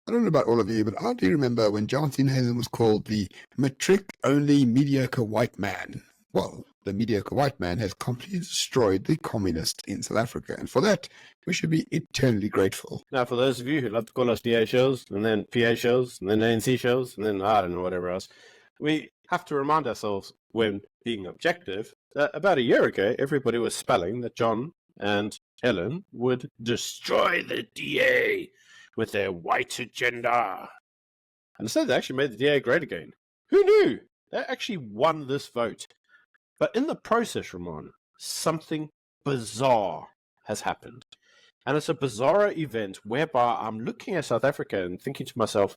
I don't know about all of you, but I do remember when John Steenhuisen was called the matric-only mediocre white man. Well, the mediocre white man has completely destroyed the communists in South Africa, and for that, we should be eternally grateful. Now, for those of you who love to call us DA shows, and then PA shows, and then ANC shows, and then I don't know, whatever else, we have to remind ourselves, when being objective, that about a year ago, everybody was spelling that John and Helen would destroy the DA with their white agenda. And instead, they actually made the DA great again. Who knew? They actually won this vote. But in the process, Ramon, something bizarre has happened. And it's a bizarre event whereby I'm looking at South Africa and thinking to myself,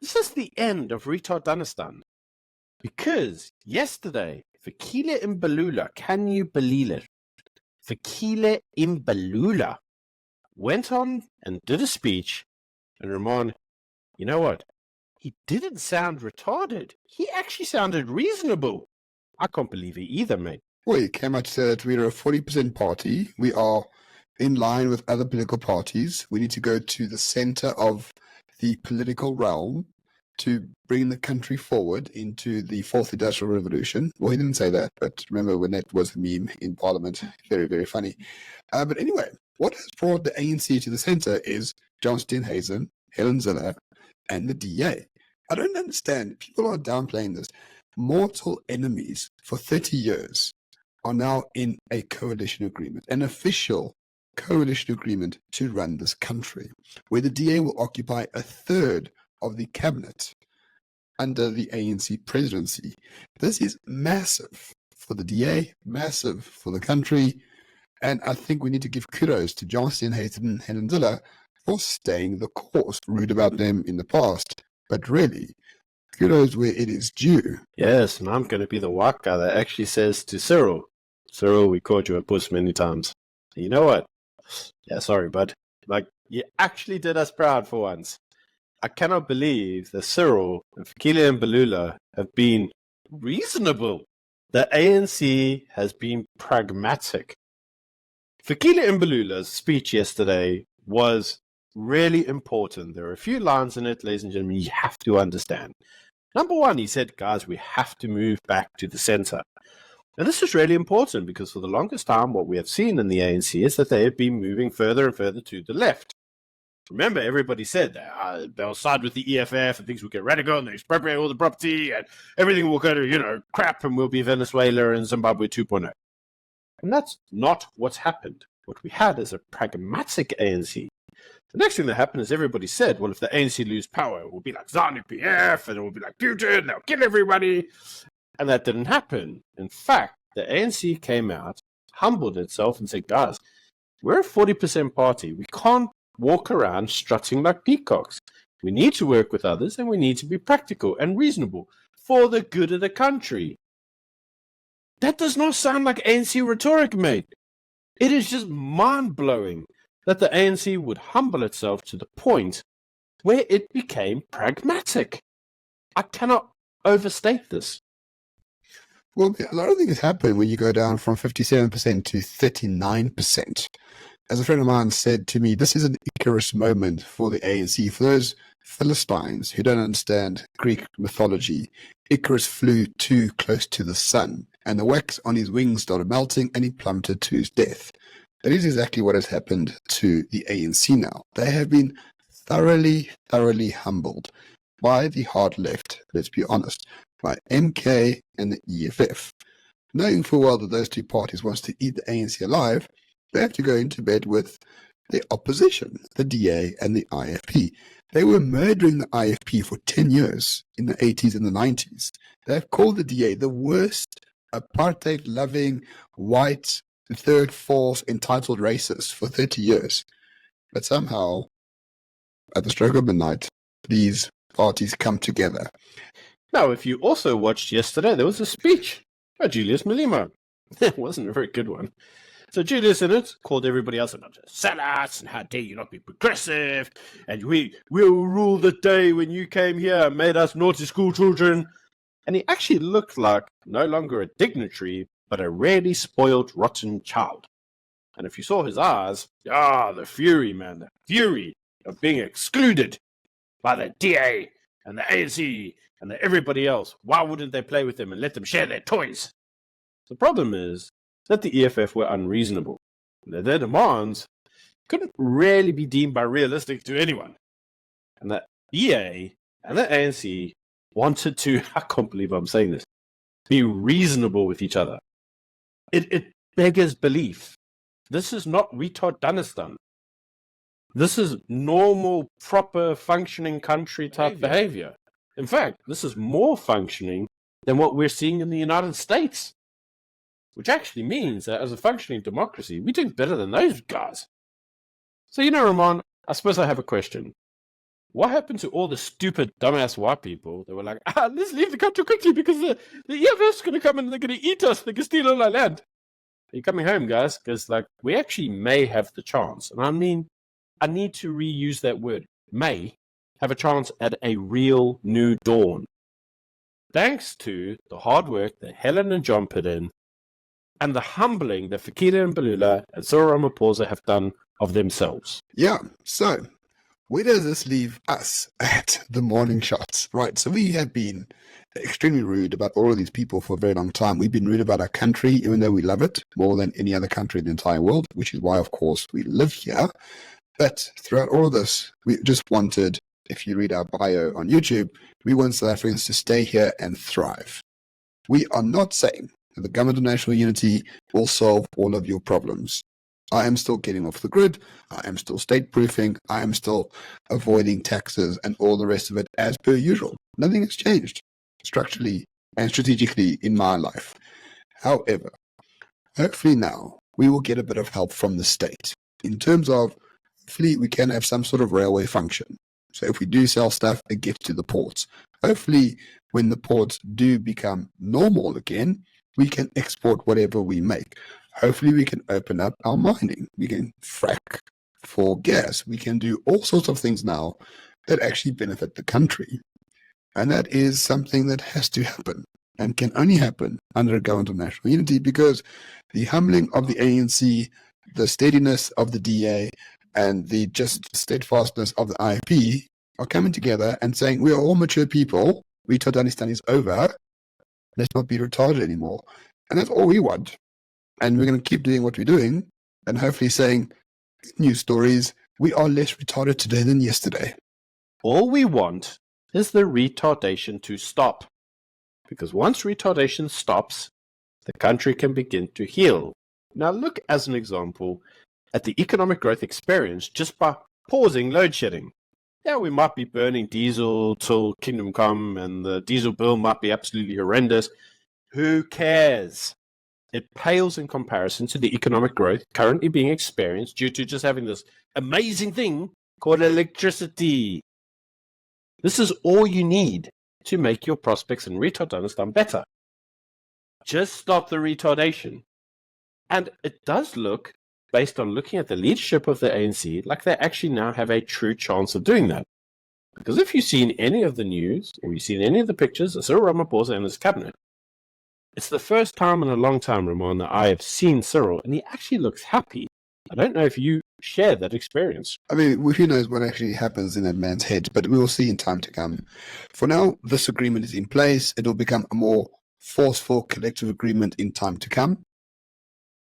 this is the end of retardanistan. Because yesterday, Fikile Mbalula, can you believe it? Fikile Mbalula went on and did a speech, and Ramon, you know what? He didn't sound retarded. He actually sounded reasonable. I can't believe it either, mate. Well, he came out to say that we are a 40% party. We are in line with other political parties. We need to go to the center of the political realm to bring the country forward into the fourth industrial revolution. Well, he didn't say that, but remember when that was a meme in Parliament? Very, very funny. But anyway, what has brought the ANC to the center is John Steenhuisen, Helen Zille, and the DA. I don't understand. People are downplaying this. Mortal enemies for 30 years are now in a coalition agreement, an official coalition agreement to run this country, where the DA will occupy a third of the cabinet under the ANC presidency. This is massive for the DA, massive for the country, and I think we need to give kudos to John Steenhuisen and Helen Zille for staying the course. Rude about them in the past, but really, kudos where it is due. Yes, and I'm going to be the white guy that actually says to Cyril, we called you a puss many times. You know what? Yeah, sorry, bud. You actually did us proud for once. I cannot believe that Cyril and Fikile Mbalula have been reasonable. The ANC has been pragmatic. Fikile Mbalula's speech yesterday was really important. There are a few lines in it, ladies and gentlemen, you have to understand. Number one, he said, guys, we have to move back to the center. And this is really important because for the longest time, what we have seen in the ANC is that they have been moving further and further to the left. Remember, everybody said that they'll side with the EFF and things will get radical and they expropriate all the property and everything will go to, crap and we'll be Venezuela and Zimbabwe 2.0. And that's not what's happened. What we had is a pragmatic ANC. The next thing that happened is everybody said, well, if the ANC lose power, it will be like ZANU-PF and it will be like Putin, they'll kill everybody. And that didn't happen. In fact, the ANC came out, humbled itself and said, guys, we're a 40% party. We can't walk around strutting like peacocks. We need to work with others and we need to be practical and reasonable for the good of the country. That does not sound like ANC rhetoric, mate. It is just mind-blowing that the ANC would humble itself to the point where it became pragmatic. I cannot overstate this. Well, a lot of things happen when you go down from 57% to 39%. As a friend of mine said to me, this is an Icarus moment for the ANC. For those Philistines who don't understand Greek mythology, Icarus flew too close to the sun, and the wax on his wings started melting, and he plummeted to his death. That is exactly what has happened to the ANC now. They have been thoroughly humbled by the hard left, let's be honest, by MK and the EFF. Knowing full well that those two parties wants to eat the ANC alive, they have to go into bed with the opposition, the DA and the IFP. They were murdering the IFP for 10 years in the 80s and the 90s. They have called the DA the worst apartheid-loving, white, third, fourth, entitled racist for 30 years. But somehow, at the stroke of midnight, these parties come together. Now, if you also watched yesterday, there was a speech by Julius Malema. It wasn't a very good one. So Julius in it called everybody else a bunch of sellouts and how dare you not be progressive and we'll rule the day when you came here and made us naughty school children. And he actually looked like no longer a dignitary, but a really spoiled, rotten child. And if you saw his eyes, the fury, man, the fury of being excluded. by the DA and the ANC and everybody else. Why wouldn't they play with them and let them share their toys? The problem is that the EFF were unreasonable. Their demands couldn't really be deemed by realistic to anyone. And the DA and the ANC wanted to, I can't believe I'm saying this, be reasonable with each other. It beggars belief. This is not retardanistan. This is normal, proper, functioning country type behavior. In fact, this is more functioning than what we're seeing in the United States, which actually means that as a functioning democracy, we're doing better than those guys. So, Ramon, I suppose I have a question. What happened to all the stupid, dumbass white people that were like, let's leave the country quickly because the EFF's going to come and they're going to eat us, they can steal all our land? Are you coming home, guys? Because, we actually may have the chance. And I mean, I need to reuse that word, may have a chance at a real new dawn. Thanks to the hard work that Helen and John put in and the humbling that Fikile and Balula and Cyril Ramaphosa have done of themselves. Yeah, so where does this leave us at the morning shots? Right, so we have been extremely rude about all of these people for a very long time. We've been rude about our country, even though we love it more than any other country in the entire world, which is why, of course, we live here. But throughout all of this, we just wanted, if you read our bio on YouTube, we want South Africans to stay here and thrive. We are not saying that the government of national unity will solve all of your problems. I am still getting off the grid. I am still state-proofing. I am still avoiding taxes and all the rest of it as per usual. Nothing has changed structurally and strategically in my life. However, hopefully now we will get a bit of help from the state in terms of hopefully we can have some sort of railway function. So if we do sell stuff, it gets to the ports. Hopefully when the ports do become normal again, we can export whatever we make. Hopefully we can open up our mining. We can frack for gas. We can do all sorts of things now that actually benefit the country. And that is something that has to happen and can only happen under a government of national unity because the humbling of the ANC, the steadiness of the DA, and the just steadfastness of the IFP are coming together and saying, we are all mature people. Retardanistan is over. Let's not be retarded anymore. And that's all we want. And we're going to keep doing what we're doing and hopefully saying news stories. We are less retarded today than yesterday. All we want is the retardation to stop. Because once retardation stops, the country can begin to heal. Now look, as an example, at the economic growth experience just by pausing load shedding. Yeah, we might be burning diesel till kingdom come and the diesel bill might be absolutely horrendous. Who cares? It pales in comparison to the economic growth currently being experienced due to just having this amazing thing called electricity. This is all you need to make your prospects in retardanistan better. Just stop the retardation. And it does look, based on looking at the leadership of the ANC, like they actually now have a true chance of doing that. Because if you've seen any of the news, or you've seen any of the pictures of Cyril Ramaphosa and his cabinet, it's the first time in a long time, Ramon, that I have seen Cyril, and he actually looks happy. I don't know if you share that experience. I mean, who knows what actually happens in that man's head, but we will see in time to come. For now, this agreement is in place. It will become a more forceful collective agreement in time to come.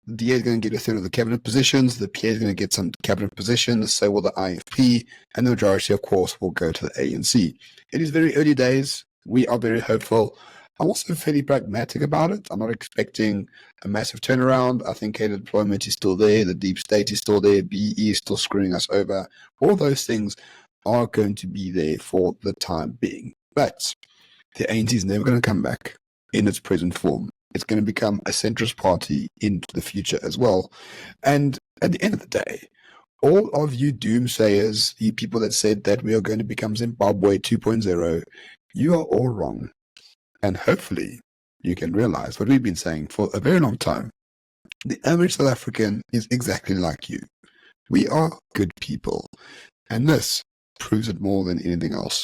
The DA is going to get a third of the cabinet positions. The PA is going to get some cabinet positions. So will the IFP. And the majority, of course, will go to the ANC. It is very early days. We are very hopeful. I'm also fairly pragmatic about it. I'm not expecting a massive turnaround. I think cadet deployment is still there. The deep state is still there. BE is still screwing us over. All those things are going to be there for the time being. But the ANC is never going to come back in its present form. It's going to become a centrist party into the future as well. And at the end of the day, all of you doomsayers, you people that said that we are going to become Zimbabwe 2.0, you are all wrong. And hopefully you can realize what we've been saying for a very long time. The average South African is exactly like you. We are good people. And this proves it more than anything else.